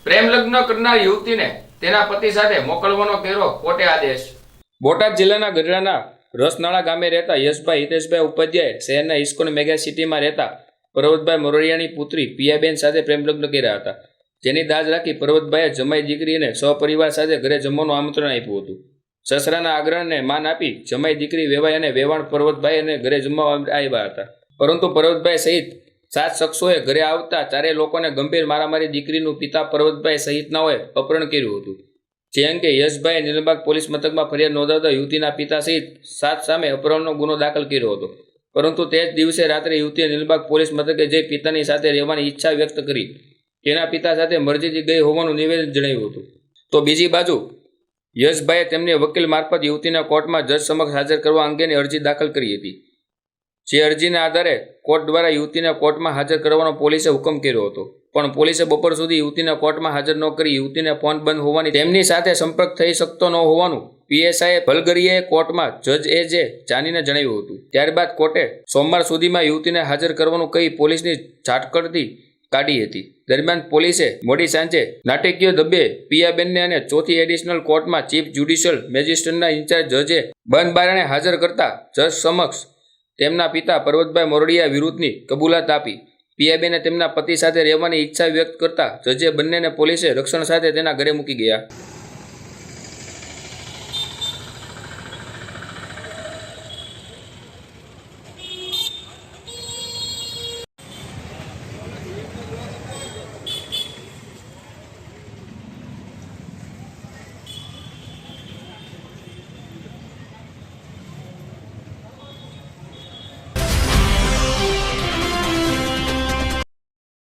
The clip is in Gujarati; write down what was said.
પ્રેમ લગ્ન કરનાર યુવતીને તેના પતિ સાથે મોકલવાનો કર્યો કોર્ટે આદેશ। બોટાદ જિલ્લાના ગઢડાના રસનાળા ગામે રહેતા યશભાઈ હિતેશભાઈ ઉપાધ્યાય શહેરના ઇસ્કોન મેગા સિટીમાં રહેતા પર્વતભાઈ મોરડિયાની પુત્રી પિયાબેન સાથે પ્રેમ લગ્ન કર્યા હતા, જેની દાજ રાખી પર્વતભાઈએ જમાઈ દીકરીને સહપરિવાર સાથે ઘરે જમવાનું આમંત્રણ આપ્યું હતું। સસરાના આગ્રહને માન આપી જમાઈ દીકરી વેવાઈ અને વેવાણ પર્વતભાઈને ઘરે જમવા આવ્યા હતા, પરંતુ પર્વતભાઈ સહિત 7 શખ્સોએ ઘરે આવતા ચારેય લોકોને ગંભીર મારામારી દીકરીનું પિતા પર્વતભાઈ સહિતનાઓએ અપહરણ કર્યું હતું, જે અંગે યશભાઈએ નીલમબાગ પોલીસ મથકમાં ફરિયાદ નોંધાવતા યુવતીના પિતા સહિત 7 સામે અપહરણનો ગુનો દાખલ કર્યો હતો, પરંતુ તે જ દિવસે રાત્રે યુવતીએ નીલમબાગ પોલીસ મથકે જઈ પિતાની સાથે રહેવાની ઈચ્છા વ્યક્ત કરી તેના પિતા સાથે મરજીથી ગઈ હોવાનું નિવેદન જણાવ્યું હતું। તો બીજી બાજુ યશભાઈએ તેમની વકીલ મારફત યુવતીને કોર્ટમાં જજ સમક્ષ હાજર કરવા અંગેની અરજી દાખલ કરી હતી, જે અરજીના આધારે કોર્ટ દ્વારા યુવતીને કોર્ટમાં હાજર કરવાનો પોલીસે હુકમ કર્યો હતો, પણ પોલીસે બપોર સુધી યુવતીને કોર્ટમાં હાજર ન કરી યુવતીને ફોન બંધ હોવાની તેમની સાથે સંપર્ક થઈ શકતો ન હોવાનું પીએસઆઈ ભલગરીએ કોર્ટમાં જજ એ જે જાનીને જણાવ્યું હતું। ત્યારબાદ કોર્ટે સોમવાર સુધીમાં યુવતીને હાજર કરવાનું કહી પોલીસની ઝાટકડતી કાઢી હતી। દરમિયાન પોલીસે મોડી સાંજે નાટકીય ઢબે પિયાબેનને અને ચોથી એડિશનલ કોર્ટમાં ચીફ જ્યુડિશિયલ મેજિસ્ટ્રેટના ઇન્ચાર્જ જજે બંધ બારણે હાજર કરતા જજ સમક્ષ તેમના પિતા પર્વતભાઈ મોરડિયા વિરુદ્ધની કબૂલાત આપી પિયાબેને તેમના પતિ સાથે રહેવાની ઈચ્છા વ્યક્ત કરતા જજે બંનેને પોલીસે રક્ષણ સાથે તેના ઘરે મૂકી ગયા।